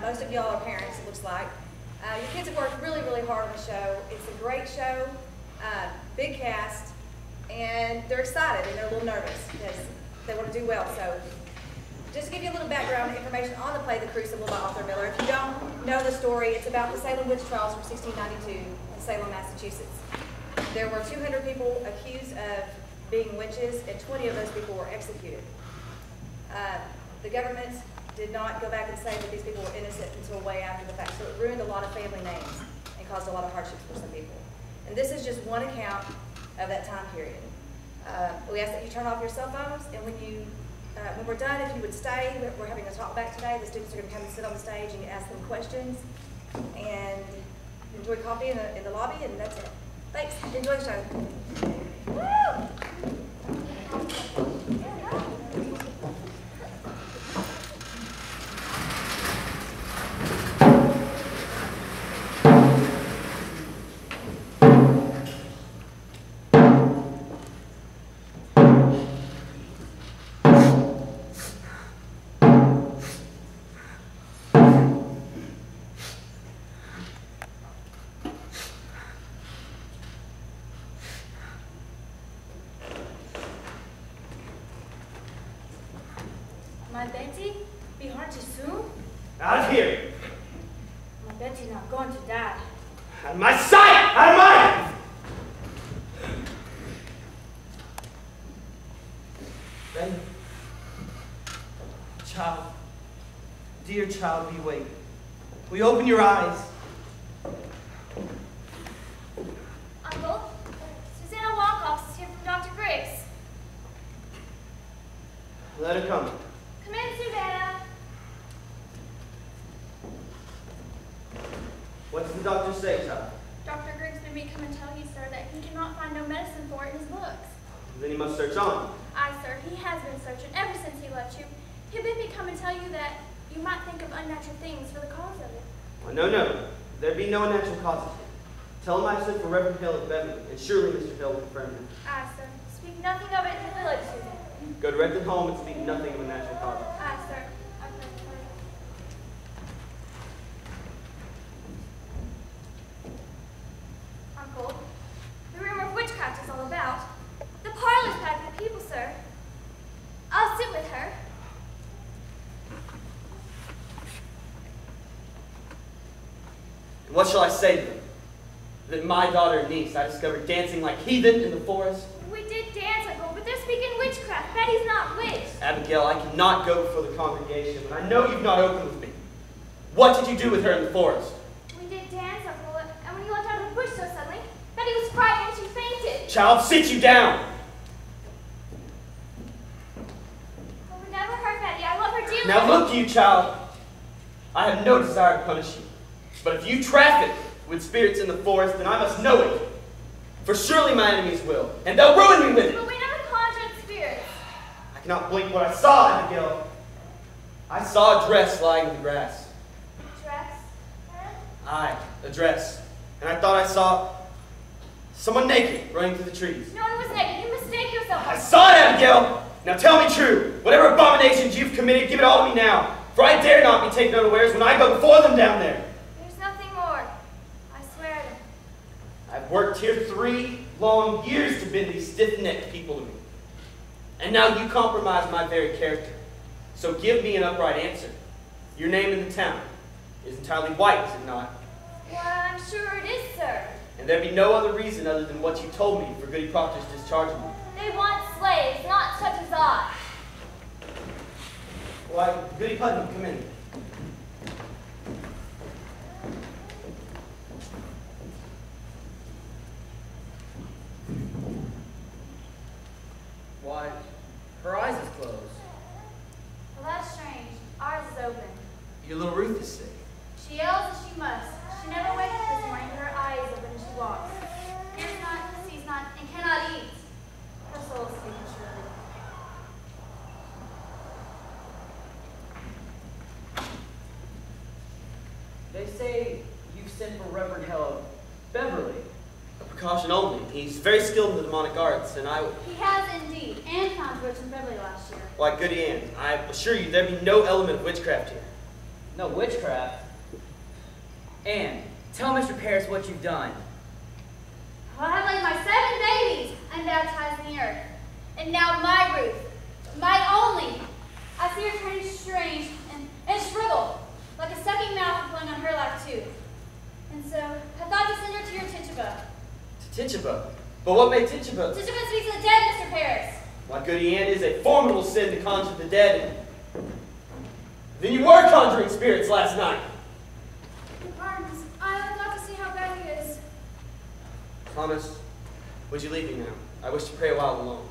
Most of y'all are parents, it looks like. Your kids have worked really, really hard on the show. It's a great show, big cast, and they're excited and they're a little nervous because they want to do well. So just to give you a little background information on the play The Crucible by Arthur Miller. If you don't know the story, it's about the Salem witch trials from 1692 in Salem, Massachusetts. There were 200 people accused of being witches, and 20 of those people were executed. The government did not go back and say that these people were innocent until way after the fact, so it ruined a lot of family names and caused a lot of hardships for some people. And this is just one account of that time period. We ask that you turn off your cell phones, and when we're done, if you would stay, we're having a talk back today. The students are going to come and sit on the stage and ask them questions, and enjoy coffee in the lobby, and that's it. Thanks. Enjoy the show. Woo! My Betty, be hard too soon? Out of here! My Betty not going to die. Out of my sight! Out of mine! Then, child, dear child, we wait. Will you open your eyes? Uncle, Susanna Walcox is here from Dr. Griggs. Let her come. Come in, Susanna. What does the doctor say, child? Dr. Griggs bid me come and tell you, sir, that he cannot find no medicine for it in his books. Then he must search on. Aye, sir, he has been searching ever since he left you. He bid me come and tell you that you might think of unnatural things for the cause of it. Well, no. There be no unnatural causes here. Tell him I sent for Reverend Hill at Beverly, and surely Mr. Hill will confirm it. Aye, sir. Speak nothing of it in the village, Susan. Go directly home and speak nothing of unnatural causes. Aye, sir. I've heard. Uncle, the rumor of witchcraft is all about. The parlor's packed with people, sir. I'll sit with her. And what shall I say to them? That my daughter and niece I discovered dancing like heathen in the forest? We did dance, Uncle, but they're speaking witchcraft. Betty's not witch. Abigail, I cannot go before the congregation, and I know you've not opened with me. What did you do with her in the forest? We did dance, Uncle, and when you left out of the bush so suddenly, Betty was frightened and she fainted. Child, sit you down! Well, we never hurt Betty. I love her dearly. Now look, you child. I have no desire to punish you. But if you traffic with spirits in the forest, then I must know it. For surely my enemies will, and they'll ruin me with it. But we never conjured spirits. I cannot blink what I saw, Abigail. I saw a dress lying in the grass. Dress? Aye, a dress. And I thought I saw someone naked running through the trees. No one was naked. You mistake yourself. I saw it, Abigail! Now tell me true. Whatever abominations you've committed, give it all to me now. For I dare not be taken unawares when I go before them down there. There's nothing more. I swear to it. I've worked here 3 long years to bid these stiff-necked people to me. And now you compromise my very character. So give me an upright answer. Your name in the town is entirely white, is it not? Why, I'm sure it is, sir. And there be no other reason other than what you told me for Goody Proctor's discharging me. They want slaves, not such as I. Why, Goody Putnam, come in. Why, her eyes is closed. Well, that's strange. Ours is open. Your little Ruth is sick. She yells as she must. She never wakes up this morning, her eye is open and she walks. Hears not, sees not, and cannot eat. Her soul is speaking surely. They say you've sent for Reverend Hill Beverly. A precaution only. He's very skilled in the demonic arts, and I... He has indeed. Anne found Rich in Beverly last year. Why, Goody Ann, I assure you there be no element of witchcraft here. No witchcraft. Anne, tell Mr. Paris what you've done. Well, I have laid my 7 babies unbaptized in the earth. And now my Ruth, my only, I see her turning strange and shriveled, like a sucking mouth pulling on her life too. And so I thought to send her to your Tituba. To Tituba? But what made Tituba? Tituba speaks of the dead, Mr. Paris. My goody Anne, it is a formidable sin to conjure the dead. Then you were conjuring spirits last night. Pardons, I thought to see how bad he is. Thomas, would you leave me now? I wish to pray a while alone.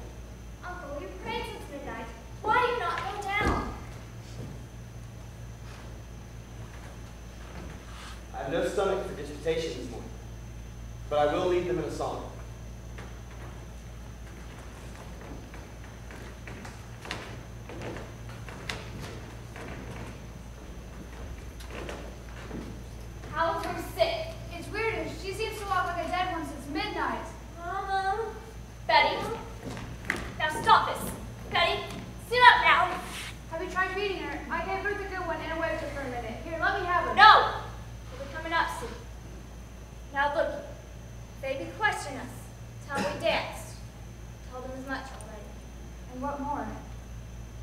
Uncle, you've prayed since midnight. Why do you not go down? I have no stomach for dissertation this morning, but I will lead them in a song. Howell's room sick. It's weird. She seems to walk like a dead one since midnight. Mama. Betty. Now stop this. Betty, sit up now. Have you tried feeding her? I gave Ruth a good one and waved her for a minute. Here, let me have her. No. We're coming up soon. Now look. Baby questioned us. Tell we danced. Told them as much already. And what more?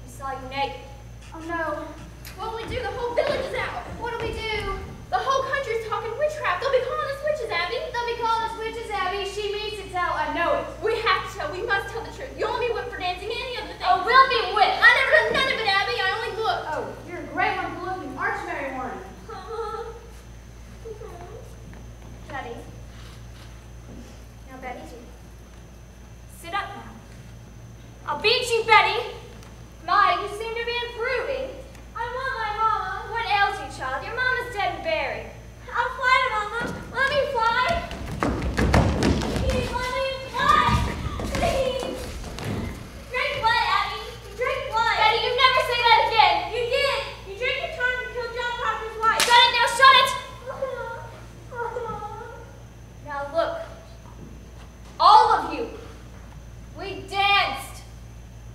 We saw you naked. Oh no. What will we do? The whole village is out. What do we do? The whole country's talking witchcraft. They'll be calling us witches, Abby. They'll be calling us witches, Abby. She means to tell. I know it. We have to tell. We must tell the truth. You won't be whipped for dancing any of the things. Oh, we'll be whipped. I never done none of it, Abby. I only looked. Oh, you're a great one for looking. Aren't you, Mary Warren? Betty. Now, Betty, sit up now. I'll beat you, Betty. My, you seem to be improving. I want my mama. What ails you, child? Your mama's dead and buried. I'll fly, Mama. Let me fly. Please, let me fly. Please. Drink blood, Abby. You drink blood. Betty, you never say that again. You did. You drank your tongue and killed John Proctor's wife. Shut it now, shut it. Now look. All of you. We danced.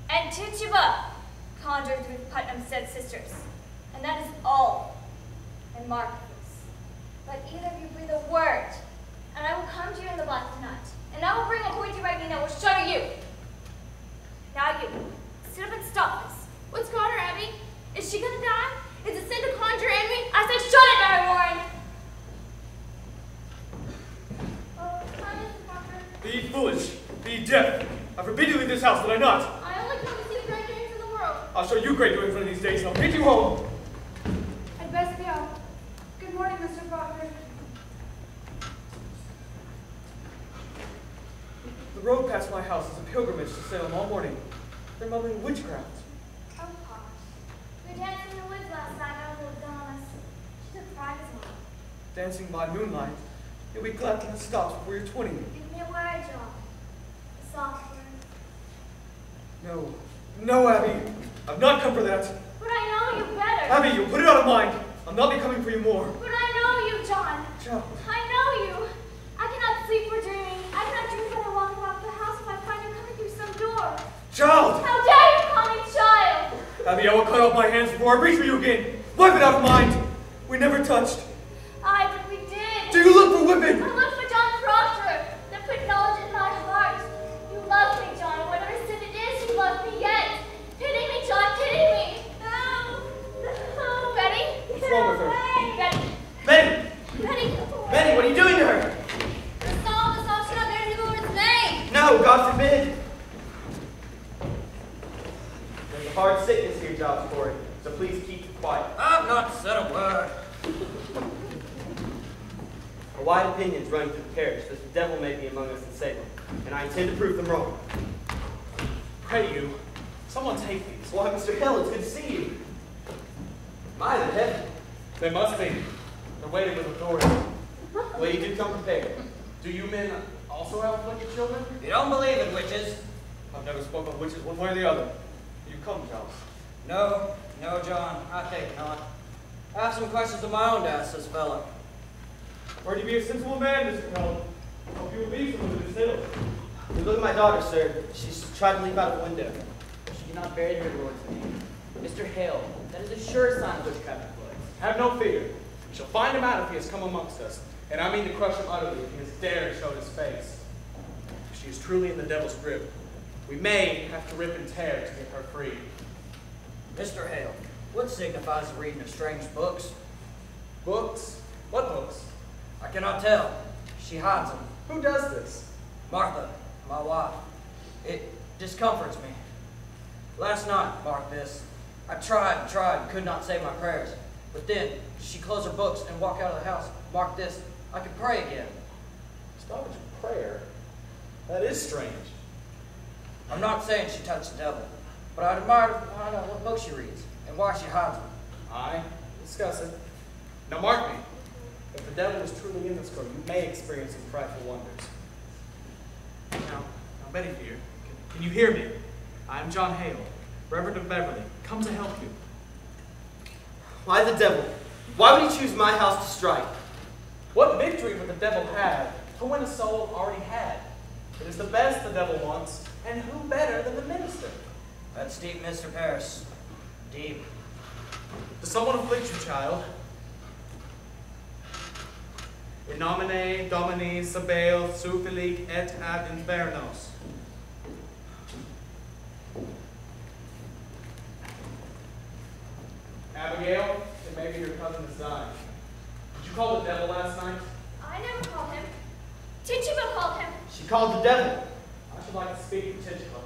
And Tituba conjured through Putnam's dead sisters. And that is all. And mark this. Let either of you breathe a word, and I will come to you in the black of night. And I will bring a pointy lightning that will shudder you. Now you, sit up and stop this. What's got her, Abby? Is she gonna die? Is it sin to conjure envy? I said shut it, Mary Warren! Oh, hi, Mrs. Parker. Be foolish. Be deaf. I forbid you to leave this house, did I not? I only come to see the great doings of the world. I'll show you great doings one of these days, and I'll get you home. I'd best go. Good morning, Mr. Proctor. The road past my house is a pilgrimage to Salem all morning. They're mumbling witchcraft. Oh, Pa. We were dancing in the woods last night, and Uncle Adonis. She took pride as well. Dancing by moonlight. You'll be glad when it stops before you're 20. Give me a word, John. A soft word. No. No, Abby. I've not come for that. But I know you better. Abby, you'll put it out of mind. I'll not be coming for you more. But I know you, John. Child. I know you. I cannot sleep for dreaming. I cannot dream that I walk about the house if I find you coming through some door. Child! How dare you call me child? Abby, I will cut off my hands before I reach for you again. Wipe it out of mind. We never touched. Aye, but we did. Do you look for whipping? I looked for John Proctor. That put knowledge in my heart. You love me, John. Whatever sin it is, you love me yet. Pity me, John. Pity me. No. No. Betty? What's wrong with her? Betty. Betty! Betty. Betty, what are you doing to her? The song should not bear the Lord's name. No, God forbid. There's a hard sickness here, Giles Corey, so please keep quiet. I've not said a word. A wide opinions running through the parish that the devil may be among us in Salem, and I intend to prove them wrong. Pray you. Someone take these. Why, Mr. Hill, it's good to see you. My, the heaven. They must be. They're weighted with authority. Well, you do come prepared. Do you men also have afflicted children? You don't believe in witches? I've never spoken of witches one way or the other. You come, Giles. No, no, John, I think not. I have some questions of my own to ask this fella. Or you be a sensible man, Mr. Helen. Hope you will be someone to distill. You look at my daughter, sir. She's tried to leap out of a window. She did not bury her Lord's name. Mr. Hale, that is a sure sign of witchcraft employs. Have no fear. We shall find him out if he has come amongst us, and I mean to crush him utterly if he has dared show his face. If she is truly in the devil's grip, we may have to rip and tear to get her free. Mr. Hale, what signifies the reading of strange books? Books? What books? I cannot tell. She hides them. Who does this? Martha, my wife. It discomforts me. Last night, mark this, I tried and tried, could not say my prayers. But then, she closed her books and walked out of the house. Mark this, I could pray again. Stoppage of prayer? That is strange. I'm not saying she touched the devil, but I'd admire to find out what book she reads and why she hides them. Aye, discuss it. Now mark me. If the devil is truly in this girl, you may experience some frightful wonders. Now Betty dear, can you hear me? I am John Hale, Reverend of Beverly, come to help you. Why the devil? Why would he choose my house to strike? What victory would the devil have to win a soul already had? It is the best the devil wants, and who better than the minister? That's deep, Mr. Paris. Deep. Does someone afflict you, child? In nomine Domini Sabaoth Sufilic et ad infernos. Abigail, it may be your cousin is dying. Did you call the devil last night? I never called him. Tituba called him. She called the devil. I should like to speak to Tituba.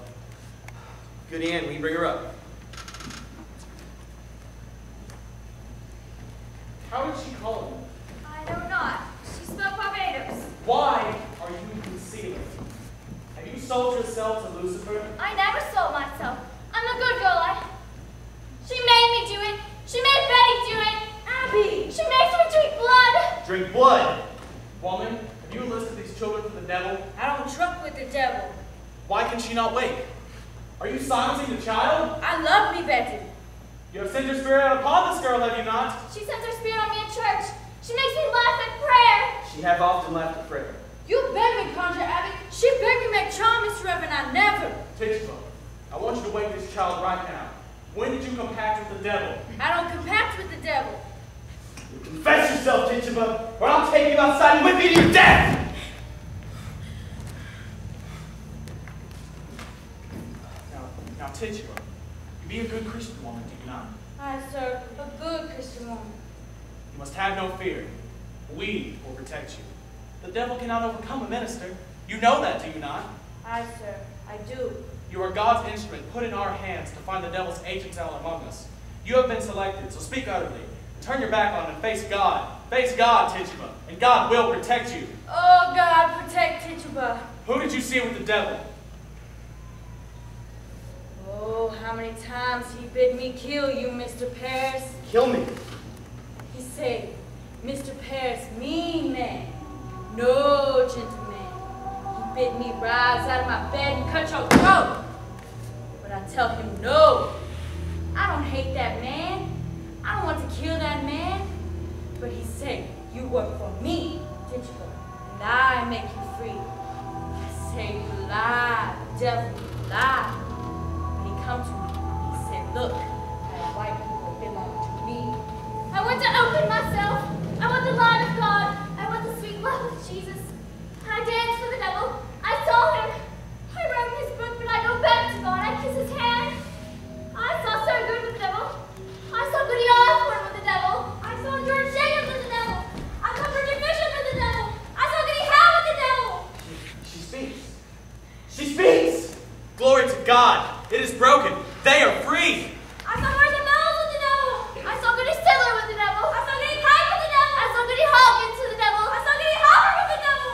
Good Ann, will you bring her up? How did she call him? I know not. She spoke Barbados. Why are you concealing? Have you sold yourself to Lucifer? I never sold myself. I'm a good girl. She made me do it. She made Betty do it. Abby. She makes me drink blood. Drink blood. Woman, have you enlisted these children for the devil? I don't truck with the devil. Why can she not wake? Are you silencing the child? I love me, Betty. You have sent your spirit out upon this girl, have you not? She sends her spirit on me in church. She makes me laugh at prayer. She have often laughed at prayer. You begged me, Conjure Abby. She begged me make charm, Mr. Reverend. I never. Tituba, I want you to wake this child right now. When did you compact with the devil? I don't compact with the devil. Confess yourself, Tituba, or I'll take you outside and whip you to your death! Now, Tituba, you be a good Christian woman, do you not? I serve a good Christian woman. You must have no fear. We will protect you. The devil cannot overcome a minister. You know that, do you not? I, sir, I do. You are God's instrument put in our hands to find the devil's agents out among us. You have been selected, so speak utterly. Turn your back on and face God. Face God, Tituba, and God will protect you. Oh, God, protect Tituba. Who did you see with the devil? Oh, how many times he bid me kill you, Mr. Paris. Kill me. He said, Mr. Paris, mean man, no gentleman. He bid me rise out of my bed and cut your throat. But I tell him no. I don't hate that man. I don't want to kill that man. But he said, you work for me, Tituba, and I make you free. I say, you lie, devil, you lie. When he come to me, he said, look, I have white people that belong to me. I want to open myself. I want the light of God. I want the sweet love of Jesus. I danced for the devil. I saw him. I wrote his book, but I go back to God. I kiss his hand. I saw so good with the devil. I saw Goody Osborne with the devil. I saw George Jacobs with the devil. I saw Bridget Bishop with the devil. I saw Goody Howe with the devil. She speaks. She speaks! Glory to God. It is broken. They are free. I saw Martha Mills with the devil. I saw Goody Stiller with the devil. I saw Goody Pike with the devil. I saw Goody Hawkins with the devil. I saw Goody Hopper with the devil.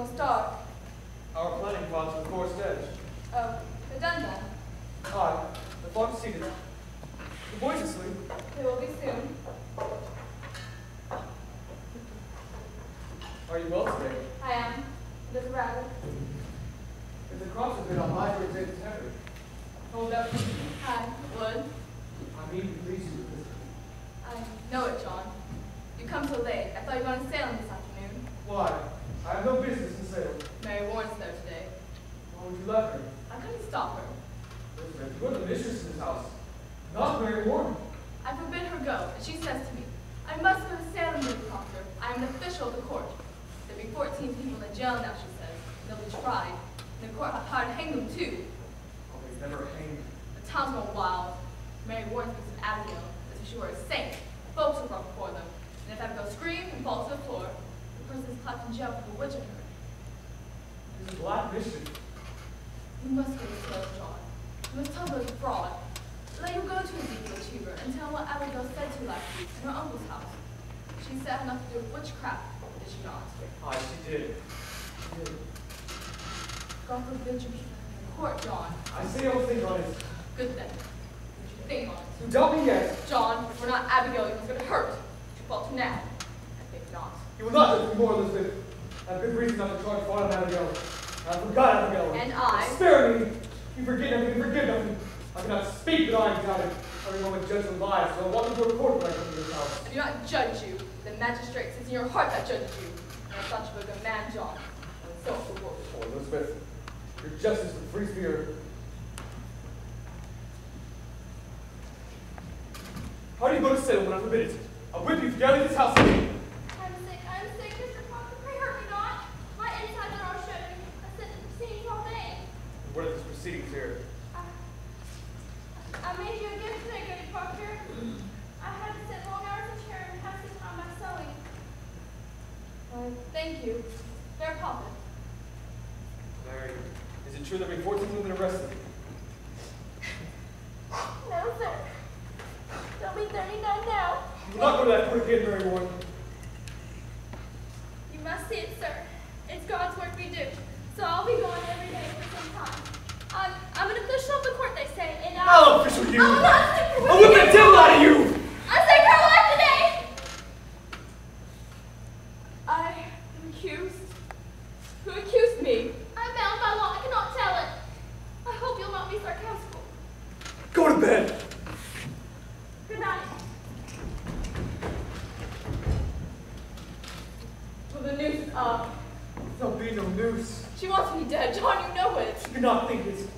almost dark. Our planning plots are forced edge. Oh, they're done then. Aye, the farm's seated. The boys asleep. They will be soon. Are you well today? I am. There's a rabbit. If the crops have been on my for exam temper, hold that for me. I would. I mean to please you with this. I know it, John. You come so late. I thought you were on sailing this afternoon. Why? I have no business in sailing. Mary Warren's there today. Why would you let her? I couldn't stop her. Elizabeth, you are the mistress in this house, not Mary Warren. I forbid her go, and she says to me, I must go to sailing with you, Proctor. I am an official of the court. There'll be 14 people in jail now, she says. They'll be tried. And the court have power to hang them, too. Oh, they never hanged. The town's gone wild. Mary Warren speaks of Abigail as if she were a saint. Folks will run before them. And if Abigail screams and falls to the floor, the person is clapped in jail for bewitching her. It's a black mission. You must go to jail, John. You must tell her it's fraud. Let you go to Ezekiel Cheever and tell him what Abigail said to you last week in her uncle's house. She said enough to do with witchcraft, did she not? Aye, she did. She did. God forbid you keep her in the court, John. I say I will think on it. Good then. What you think on it? You doubt me yet. John, if we're not Abigail, you must get hurt. You falter now. I think not. You will not judge me more, Elizabeth. I have good reason not to charge Father Abigail. I forgot Abigail. And I? Spare me. You forget nothing, you forgive nothing. I cannot speak that I am doubted. Every woman judges lies, so I walk into a court when I come to this house. I do not judge you. The magistrate sits in your heart that judges you. And I thought you were a good man, John. And so is the world. Oh, Elizabeth, your justice and free spirit. How do you go to sail when I forbid it? I'll whip you if you get out of this house again. I'm sick, Mr. Proctor. Pray hurt me not. My insides are all shutting. I sit in proceedings all day. What are these proceedings here? I made you a gift today, good Proctor. I had to sit long hours in a chair and pass the time by sewing. Thank you. Fair profit. Mary, is it true there be 14 women arrested? No, sir. There'll be 39 now. You will not go to that court again, Mary Warren. You must see it, sir. It's God's work we do. So I'll be going every day for some time. I'm an official of the court, they say, and I'll official you. I'm not sick for I'll whip the devil out of you. I'm sick for life today. I am accused. Who accused me? I'm bound by law. I cannot tell it. I hope you'll not be sarcastic. Go to bed. Good night. Well, the news is up. There'll be no news. She wants me dead. John, you know it. You cannot think it.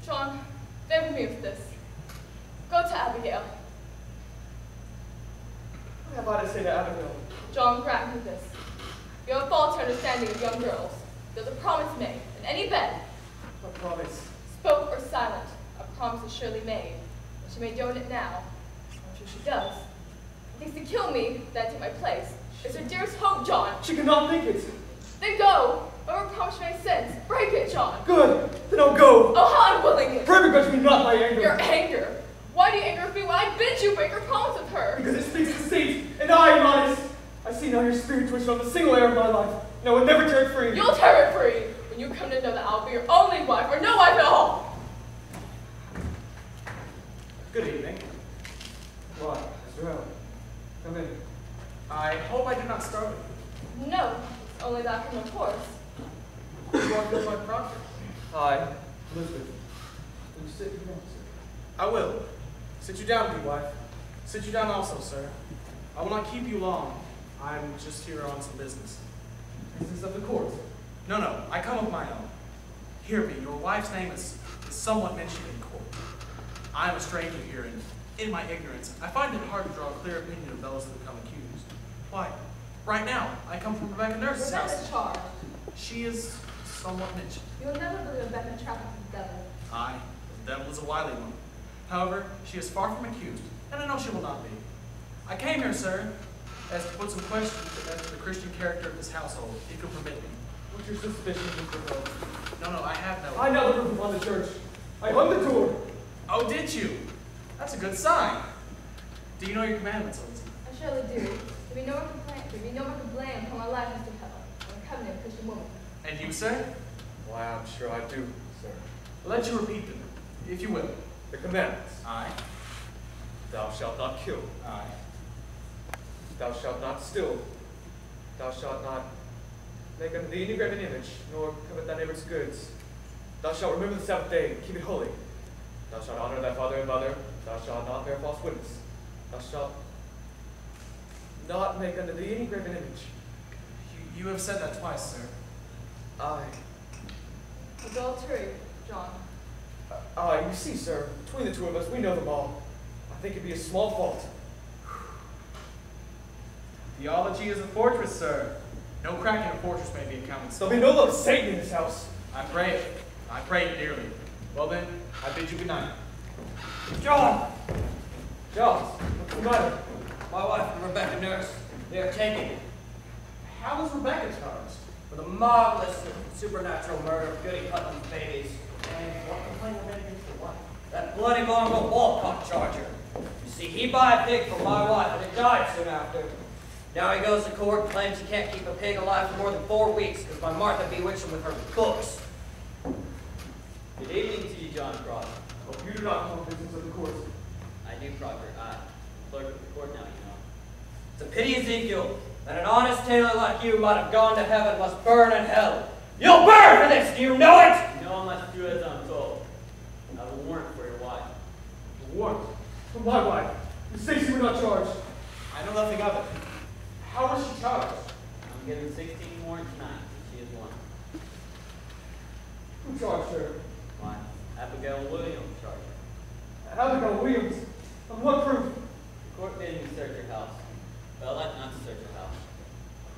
John, favor me with this. Go to Abigail. What have I to say to Abigail? John, grant me this. You have a faulty understanding of young girls. There's a promise made, in any bed, What promise? spoke or silent, a promise is surely made. And she may do it now. I'm sure she does. Thinks to kill me, then take my place. It's her dearest hope, John. She cannot think it. Then go. Whatever promise you made since, break it, John. Good. Then I'll go. Oh, how unwilling it. Pray begrudge me not my anger. Your anger. Why do you anger me when I bid you break your promise with her? Because it speaks deceit, and I am honest. I see now your spirit twisted on the single air of my life, and I will never tear it free. You'll tear it free when you come to know that I'll be your only wife or no wife at all. Good evening. Why, Mr. Allen? Come in. I hope I did not startle you. No, it's only that from a horse. You want to go by Proctor? Hi. Elizabeth. Will you sit down, sir? I will. Sit you down, good wife. Sit you down also, sir. I will not keep you long. I'm just here on some business. Business of the court? No, I come of my own. Hear me, your wife's name is somewhat mentioned in court. I am a stranger here, and in my ignorance, I find it hard to draw a clear opinion of those that become accused. Why, right now, I come from Rebecca Nurse's house. Rebecca's charged. She is somewhat mentioned. You'll never believe Rebecca trapped with the devil. Aye, the devil is a wily one. However, she is far from accused, and I know she will not be. I came here, sir, as to put some questions as to the Christian character of this household, if you'll permit me. What's your suspicion, Mr. Hill? No, I have no. I know the roof upon the church. I hung the door. Oh, did you? That's a good sign. Do you know your commandments, Elizabeth? I surely do. There be no one to blame upon my life, Mr. Hill. I will feminine Christian woman. And you, sir? Why, I'm sure I do, sir. Let you repeat them, if you will. The commandments. Aye. Thou shalt not kill. Aye. Thou shalt not steal. Thou shalt not make unto thee any graven image, nor covet thy neighbor's goods. Thou shalt remember the Sabbath day, and keep it holy. Thou shalt honor thy father and mother. Thou shalt not bear false witness. Thou shalt not make unto thee any graven image. You have said that twice, sir. Aye. Adultery, John. Aye, you see, sir, between the two of us, we know them all. I think it'd be a small fault. Theology is a fortress, sir. No crack in a fortress may be accounted. There'll be no love of Satan in this house. I pray it. I pray it dearly. Well then, I bid you good night. John! John, what's the matter? My wife and Rebecca Nurse, they are taken How was Rebecca charged? for the marvelous supernatural murder of Goody Putnam's babies. And what complaint of evidence for what? That bloody mongrel Walcott charger. You see, he bought a pig for my wife and it died soon after. Now he goes to court and claims he can't keep a pig alive for more than 4 weeks because my Martha bewitched him with her books. Good evening to you, John Proctor. Hope you do not know the business of the court. I do, Proctor. I'm clerk of the court now, you know. It's a pity, Ezekiel, that an honest tailor like you might have gone to heaven must burn in hell. You'll burn for this, do you know it? You know I must do as I'm told. I have a warrant for your wife. A warrant for my wife. You say she were not charged. I know nothing of it. How was she charged? I'm given 16 warrants tonight, and she is one. Who charged her? Why, Abigail Williams charged her. Abigail Williams. On what proof? The court bid me search her house, but I like not to search her house.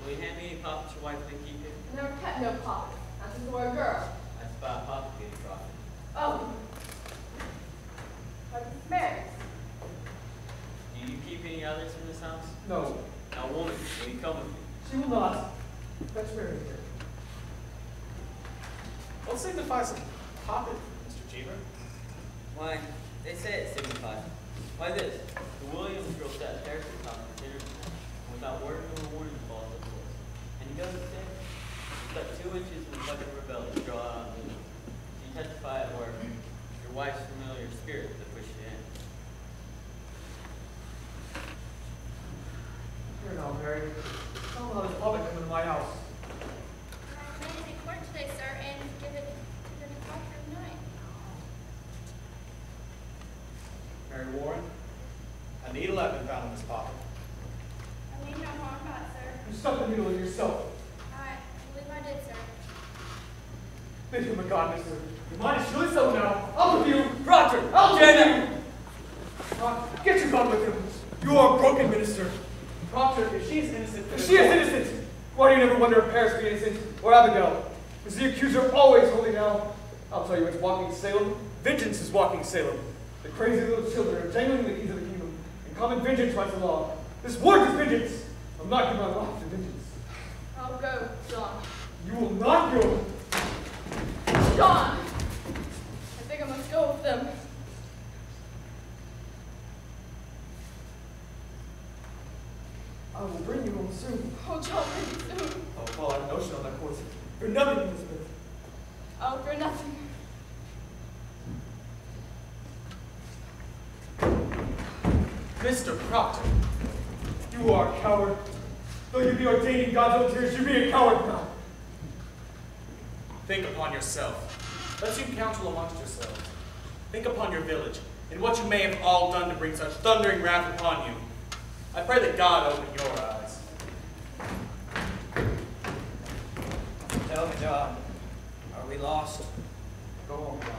Will you hand me any pockets your wife may keep here? I never kept no pockets. Not since we were a girl. I spy a pocket getting Proctor. Oh. Like Mary. Do you keep any others in this house? No, Now, woman, will you come with me? she will not. Fetch Mary here. What signifies a poppet, Mr. Cheever? Why, they say it signifies. Why this? The Williams girl sat Harrison house for dinner tonight, and without word or warning falls the voice. And he goes upstairs. She's got 2 inches in the bucket of her belly to draw out on the window. She testified where your wife's familiar spirit that pushed you in. Here now, Mary. How will this public come into my house? I'm ready to court today, sir, and give it to the doctor tonight. Mary Warren, a needle had been found in this pocket. I mean no harm by it, sir. You stuck the needle in yourself. I believe I did, sir. Bid him a God, mister. Your mind is surely so now. I'll with you. Proctor, I'll with Janet! you. Get your God with him. You are a broken minister. Proctor, if she is innocent, then If she is innocent, why do you never wonder if Paris be innocent or Abigail? Is the accuser always holy now? I'll tell you, it's walking Salem. Vengeance is walking Salem. The crazy little children are jangling the keys of the kingdom, and common vengeance writes the law. This warrant is vengeance. I'll not give my life to vengeance. I'll go, John. You will not go. John! I think I must go with them. I will bring you home soon. Oh, John, maybe soon. I'll fall out of notion on that horse. For nothing, Elizabeth. Oh, for nothing. Mr. Proctor, You are a coward. Though you be ordained in God's own tears, you be a coward now. think upon yourself. Let you counsel amongst yourselves. Think upon your village, and what you may have all done to bring such thundering wrath upon you. I pray that God open your eyes. Tell me, John, are we lost? Go home, Klaus.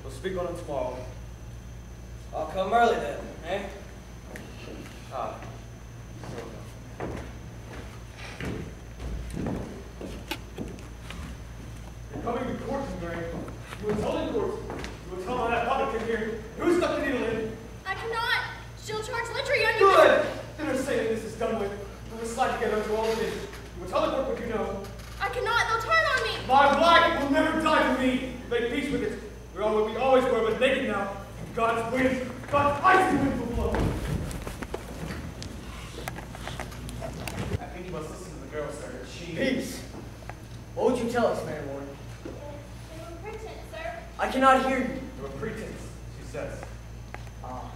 We'll speak on it tomorrow. I'll come early then, eh? Ah. You're coming to court, Mary. You will tell in court. You will tell on that publican here. Who stuck the needle in? I cannot. She'll charge literally on you. Good! Then say that this is done with. We will slide together into all of this. You will tell the court what you know. I cannot. They'll turn on me. My black will never die for me. Make peace with it. We're all what we always were, but naked now. God's wind, God's icy wind will blow. I think you must listen to the girl, sir. She... Peace. What would you tell us, Mary Warren? They were pretense, sir. I cannot hear you. They were pretense, she says. Ah.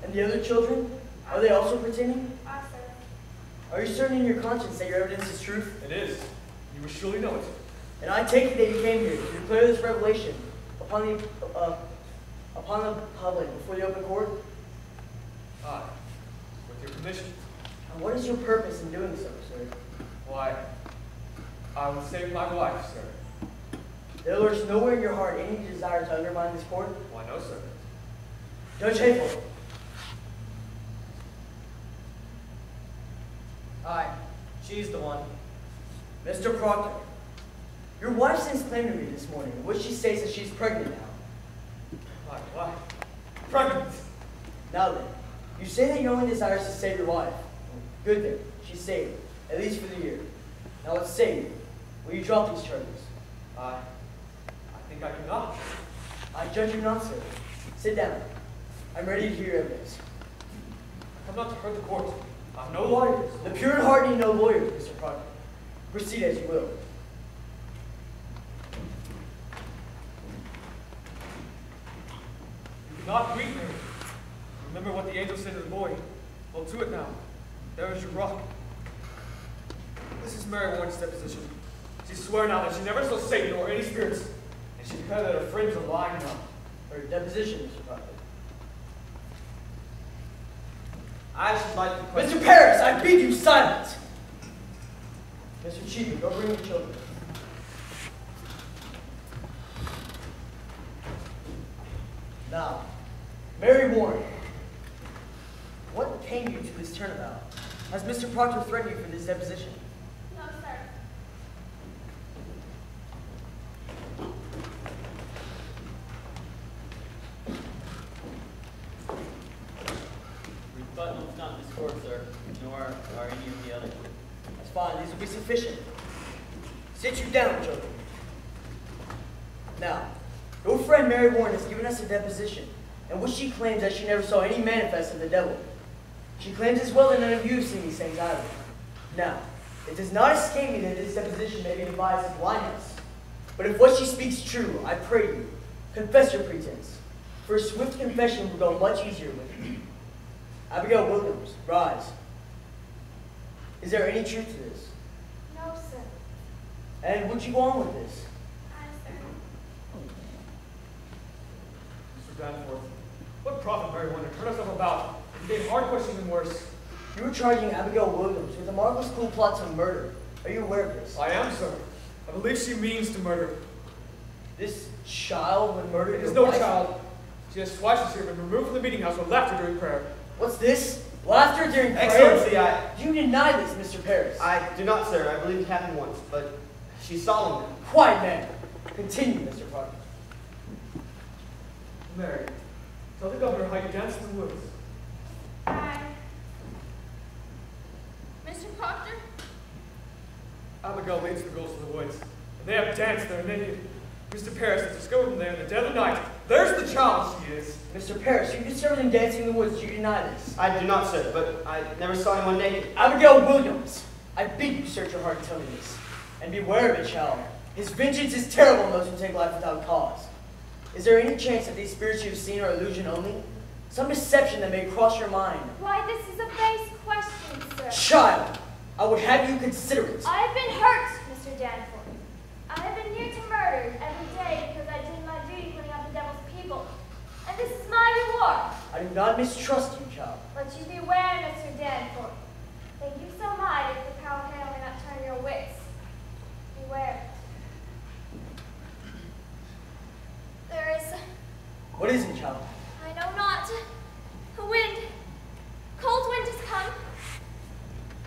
And the other children? Are they also pretending? Aye, sir. Are you certain in your conscience that your evidence is truth? It is. You will surely know it. And I take it that you came here to declare this revelation upon the public before the open court? Aye. With your permission. And what is your purpose in doing so, sir? Why, I will save my wife, sir. There lurks nowhere in your heart any desire to undermine this court? Why, no, sir. Judge Hayford. Aye, she's the one. Mr. Proctor, your wife sends claim to me this morning, in which she states that she's pregnant now. Why? Pregnant. Now then, you say that your only desire is to save your wife. Good then, she's saved, at least for the year. Now let's say, will you drop these charges? I think I cannot. I judge you not, sir. Sit down. I'm ready to hear evidence. I come not to hurt the court. I'm no lawyer. The pure in heart need no lawyer, Mr. Proctor. Proceed as you will. You cannot grieve me. Remember what the angel said to the boy. Hold to it now. There is your rock. This is Mary Warren's deposition. She swore now that she never saw Satan or any spirits, and she declared that her friends are lying now. Her deposition, Mr. Proctor. I should like to question. Mr. Paris, I bid you silence. Mr. Cheatham, go bring the children. Now, Mary Warren, what came you to this turnabout? Has Mr. Proctor threatened you for this deposition? No, sir. Rebuttal's not in this court, sir, nor are any of the others. That's fine, these will be sufficient. Sit you down, children. Now, your friend Mary Warren has given us a deposition in which she claims that she never saw any manifest of the devil. She claims as well that none of you have seen these things either. Now, it does not escape me that this deposition may be devised as blindness. But if what she speaks is true, I pray you, confess your pretense. For a swift confession will go much easier with you. Abigail Williams, rise. Is there any truth to this? No, sir. And would you go on with this? Aye, sir. Mr. Danforth, what profit Mary Warren to turn herself about? It became hard questions and worse. You were charging Abigail Williams with a marvelous cool plot to murder. Are you aware of this? I am, sir. I believe she means to murder. This child would murder It is your no wife? child. She has twice this year been removed from the meeting house with laughter during prayer. What's this? Laughter during prayer? Excellency, You deny this, Mr. Paris. I do not, sir. I believe it happened once, but she's solemn now. Quiet, man. Continue, Mr. Proctor. Mary, tell the governor how you danced in the woods. Aye. Mr. Proctor? Abigail leads the girls to the woods, and they have danced there naked. Mr. Paris has discovered them there in the dead of night. There's the child she is. Mr. Paris, you discovered them dancing in the woods. You deny this. I do not, sir, but I never saw anyone naked. Abigail Williams, I bid you search your heart and tell me this. And beware of it, child. His vengeance is terrible on those who take life without cause. Is there any chance that these spirits you have seen are illusion only? Some deception that may cross your mind? Why, this is a base question, sir. Child, I would have you consider it. I have been hurt, Mr. Danforth. I have been near to murder every day because I did my duty putting out the devil's people. And this is my reward. I do not mistrust you, child. But you beware, Mr. Danforth. That you so might if the power hail may not turn your wits. Beware. There is, What is it, child? I know not, a wind. Cold wind has come.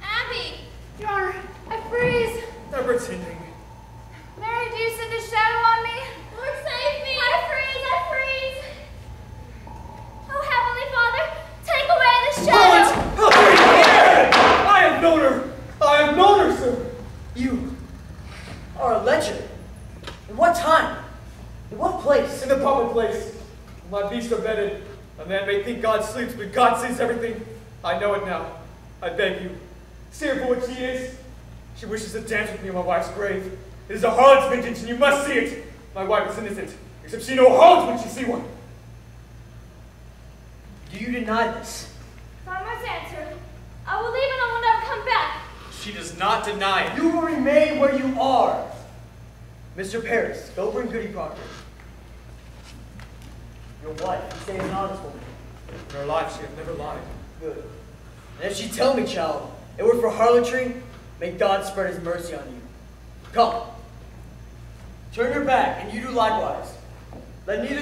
Abby! Your Honor, I freeze. They're pretending. Mary, do you send a shadow on me? Lord, save me! I freeze! Oh, Heavenly Father, take away the shadow! I have known her! I have known her, sir! You are a legend. In what time? In what place? In the public place. My beasts are bedded. A man may think God sleeps, but God sees everything. I know it now. I beg you. See her for what she is. She wishes to dance with me on my wife's grave. It is a harlot's vengeance, and you must see it. My wife is innocent, except she no harms when she see one. Do you deny this? If I must answer, I will leave and I will never come back. She does not deny it. You will remain where you are. Mr. Paris, go bring Goody Proctor. Your wife, you say, is an honest woman. In her life, she hath never lied. Good. And if she tell me, child, it were for harlotry, may God spread his mercy on you. Come. Turn your back, and you do likewise. Let neither